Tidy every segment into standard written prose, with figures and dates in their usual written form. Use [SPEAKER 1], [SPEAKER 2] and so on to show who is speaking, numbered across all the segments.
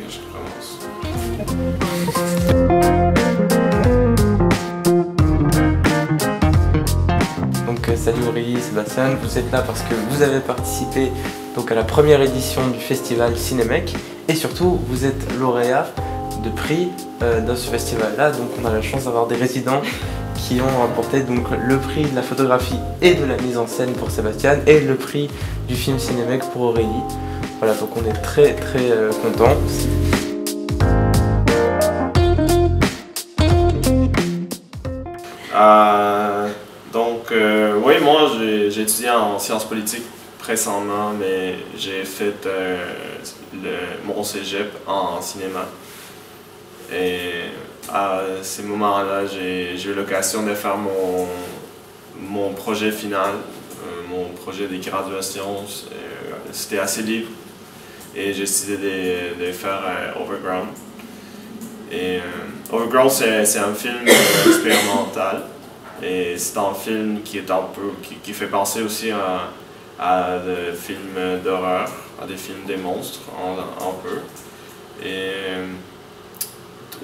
[SPEAKER 1] je commence.
[SPEAKER 2] Donc salut Aurélie et Sébastien, vous êtes là parce que vous avez participé donc, à la première édition du festival Cinémec et surtout vous êtes lauréat de prix dans ce festival-là. Donc on a la chance d'avoir des résidents qui ont remporté donc le prix de la photographie et de la mise en scène pour Sébastien et le prix du film Cinémec pour Aurélie. Voilà, donc on est très contents.
[SPEAKER 1] Oui, moi j'ai étudié en sciences politiques récemment, mais j'ai fait mon cégep en cinéma. Et à ces moments-là, j'ai eu l'occasion de faire mon projet final, mon projet de graduation. C'était assez libre et j'ai décidé de faire Overground. Et Overground, c'est un film expérimental. Et c'est un film qui est qui fait penser aussi à des films d'horreur, à des films des monstres, un peu. Et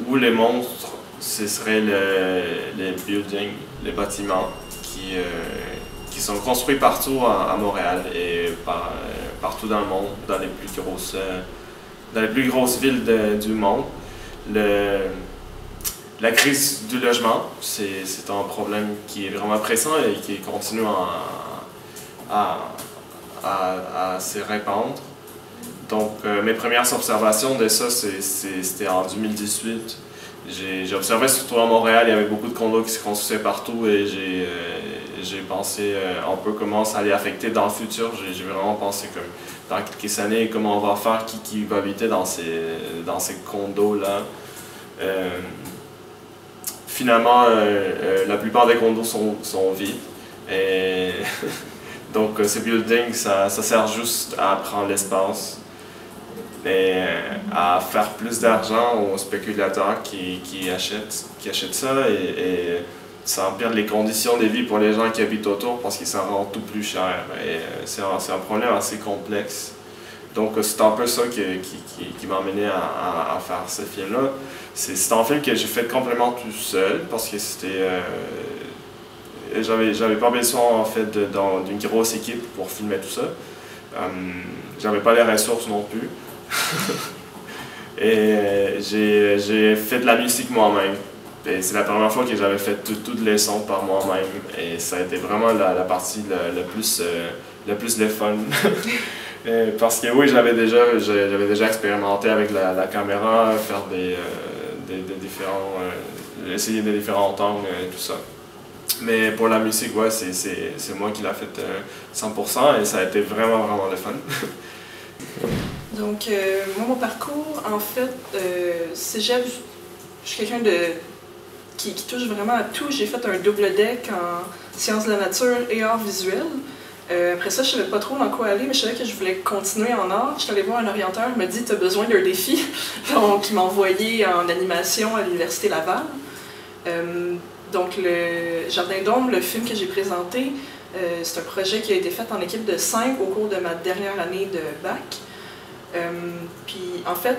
[SPEAKER 1] où les monstres, ce seraient les buildings, les bâtiments qui sont construits partout à Montréal et partout dans le monde, dans les plus grosses villes du monde. La crise du logement, c'est un problème qui est vraiment pressant et qui continue à se répandre. Donc, mes premières observations de ça, c'était en 2018. J'ai observé surtout à Montréal, il y avait beaucoup de condos qui se construisaient partout et j'ai pensé un peu comment ça allait affecter dans le futur. J'ai vraiment pensé comme dans quelques années, comment on va faire, qui va habiter dans ces condos-là. Finalement, la plupart des condos sont vides. Et donc, ces buildings, ça sert juste à prendre l'espace et à faire plus d'argent aux spéculateurs qui achètent ça. Et ça empire les conditions de vie pour les gens qui habitent autour parce qu'ils s'en rendent tout plus cher. Et c'est un problème assez complexe. Donc c'est un peu ça qui m'a amené à faire ce film-là. C'est un film que j'ai fait complètement tout seul parce que c'était... j'avais pas besoin en fait d'une grosse équipe pour filmer tout ça. J'avais pas les ressources non plus. Et j'ai fait de la musique moi-même. C'est la première fois que j'avais fait toutes les sons par moi-même. Et ça a été vraiment la partie le plus le fun. Parce que oui, j'avais déjà expérimenté avec la caméra, faire essayer des différents angles et tout ça. Mais pour la musique, ouais, c'est moi qui l'ai fait 100% et ça a été vraiment le fun.
[SPEAKER 3] Donc, moi, mon parcours, en fait, cégep, je suis quelqu'un qui touche vraiment à tout. J'ai fait un double deck en sciences de la nature et arts visuels. Après ça, je savais pas trop dans quoi aller, mais je savais que je voulais continuer en art. Je suis allée voir un orienteur, il m'a dit « tu as besoin d'un défi ». Donc, il m'a envoyé en animation à l'Université Laval. Donc, le Jardin d'ombre, le film que j'ai présenté, c'est un projet qui a été fait en équipe de 5 au cours de ma dernière année de bac. Puis, en fait,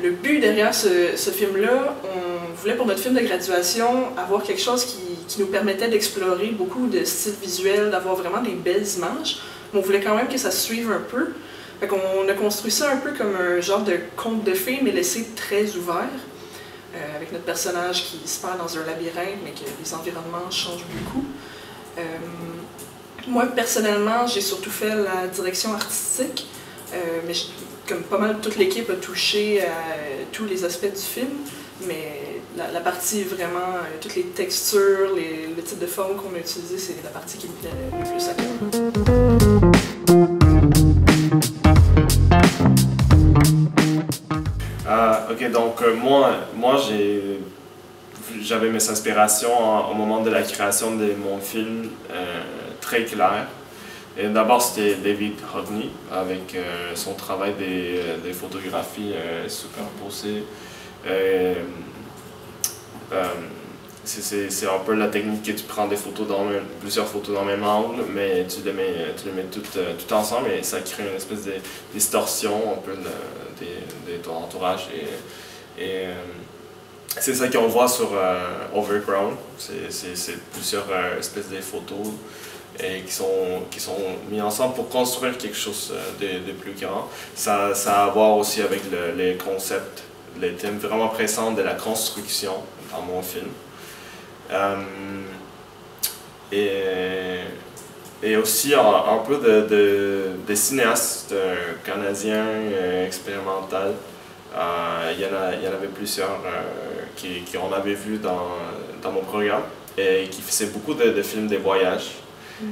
[SPEAKER 3] le but derrière ce film-là, on voulait pour notre film de graduation avoir quelque chose qui nous permettait d'explorer beaucoup de styles visuels, d'avoir vraiment des belles images. Mais on voulait quand même que ça se suive un peu. Fait qu'on a construit ça un peu comme un genre de conte de fées, mais laissé très ouvert. Avec notre personnage qui se perd dans un labyrinthe, mais que les environnements changent beaucoup. Moi, personnellement, j'ai surtout fait la direction artistique, mais comme pas mal toute l'équipe a touché à tous les aspects du film, mais la partie vraiment, toutes les textures, le type de forme qu'on a utilisé, c'est la partie qui me plaît le plus à cœur.
[SPEAKER 1] Ok, donc moi j'avais mes inspirations au moment de la création de mon film très claires. D'abord c'était David Hockney avec son travail des photographies superposées. C'est un peu la technique que tu prends plusieurs photos dans le même angle, mais tu les mets toutes ensemble et ça crée une espèce de distorsion un peu ton entourage. C'est ça qu'on voit sur Overground. C'est plusieurs espèces de photos et qui sont mis ensemble pour construire quelque chose de plus grand. Ça a à voir aussi avec les concepts, les thèmes vraiment pressants de la construction dans mon film. Et aussi un peu de cinéastes canadiens expérimental. Il y en avait plusieurs qu'on avait vu dans mon programme et qui faisaient beaucoup de films de voyage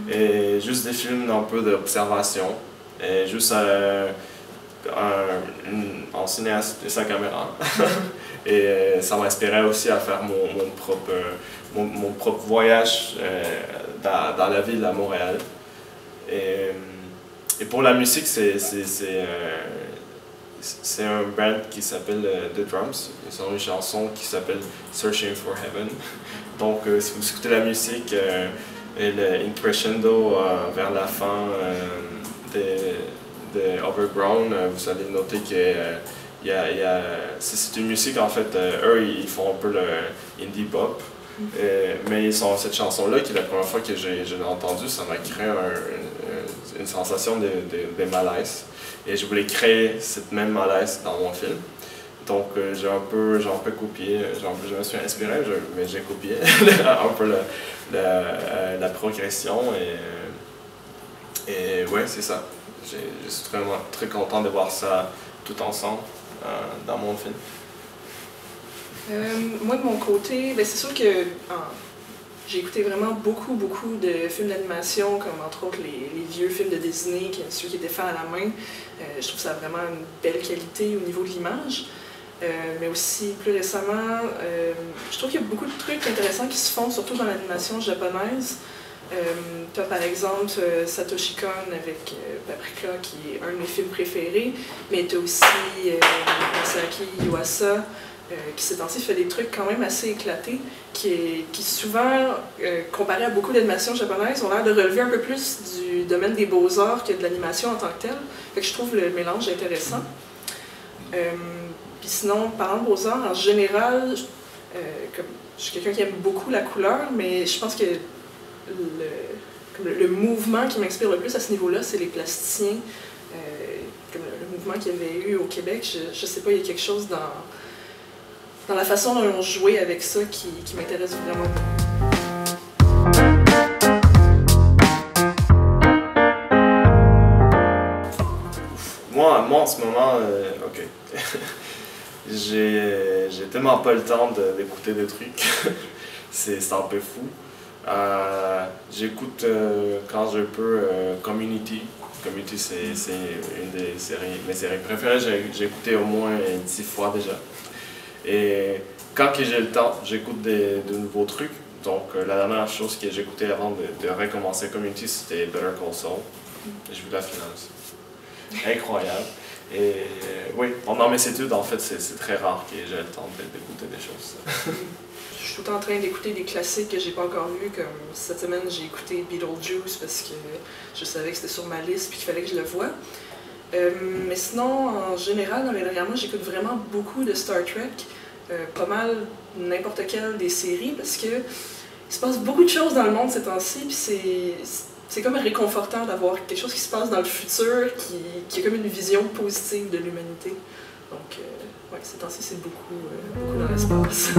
[SPEAKER 1] et juste des films un peu d'observation et juste en cinéaste et sa caméra. Et ça m'inspirait aussi à faire mon propre voyage dans la ville à Montréal. Et pour la musique, c'est un band qui s'appelle The Drums. Ils ont une chanson qui s'appelle Searching for Heaven. Donc, si vous écoutez la musique et le crescendo vers la fin de Overground, vous allez noter que c'est une musique, en fait, eux, ils font un peu le indie pop. Mais ils ont cette chanson-là, qui est la première fois que je l'ai entendue, ça m'a créé une sensation de malaise. Et je voulais créer cette même malaise dans mon film. Donc j'ai un peu copié, je me suis inspiré, mais j'ai copié un peu la progression. Et ouais, c'est ça. Je suis vraiment très content de voir ça tout ensemble dans mon film.
[SPEAKER 3] Moi, de mon côté, c'est sûr que j'ai écouté vraiment beaucoup de films d'animation, comme entre autres les vieux films de Disney, ceux qui étaient faits à la main. Je trouve ça vraiment une belle qualité au niveau de l'image. Mais aussi, plus récemment, je trouve qu'il y a beaucoup de trucs intéressants qui se font, surtout dans l'animation japonaise. Tu as par exemple Satoshi Kon avec Paprika, qui est un de mes films préférés, mais tu as aussi Masaaki Yuasa, qui ces temps-ci fait des trucs quand même assez éclatés, qui souvent, comparé à beaucoup d'animations japonaises, ont l'air de relever un peu plus du domaine des beaux-arts que de l'animation en tant que telle. Fait que je trouve le mélange intéressant. Puis sinon, parlant de beaux-arts, en général, je suis quelqu'un qui aime beaucoup la couleur, mais je pense que le mouvement qui m'inspire le plus à ce niveau-là, c'est les plasticiens. Comme le mouvement qu'il y avait eu au Québec, je sais pas, il y a quelque chose dans la façon dont on jouait avec ça qui m'intéresse vraiment.
[SPEAKER 1] Moi en ce moment, ok. J'ai tellement pas le temps d'écouter des trucs. C'est un peu fou. J'écoute quand je peux Community. Community, c'est une mes séries préférées. J'ai écouté au moins 10 fois déjà. Et quand j'ai le temps, j'écoute de nouveaux trucs. Donc la dernière chose que j'écoutais avant de recommencer Community, c'était Better Call Saul. J'ai vu la finale aussi. Incroyable. Et oui, pendant mes études, en fait, c'est très rare que j'ai le temps d'écouter des choses.
[SPEAKER 3] Je suis tout le temps en train d'écouter des classiques que j'ai pas encore vus, comme cette semaine j'ai écouté Beetlejuice parce que je savais que c'était sur ma liste et qu'il fallait que je le voie. Mais sinon, en général, dans les derniers mois, j'écoute vraiment beaucoup de Star Trek, pas mal n'importe quelle des séries, parce que il se passe beaucoup de choses dans le monde ces temps-ci, puis c'est comme réconfortant d'avoir quelque chose qui se passe dans le futur, qui a comme une vision positive de l'humanité. Donc, ouais, ces temps-ci, c'est beaucoup dans l'espace.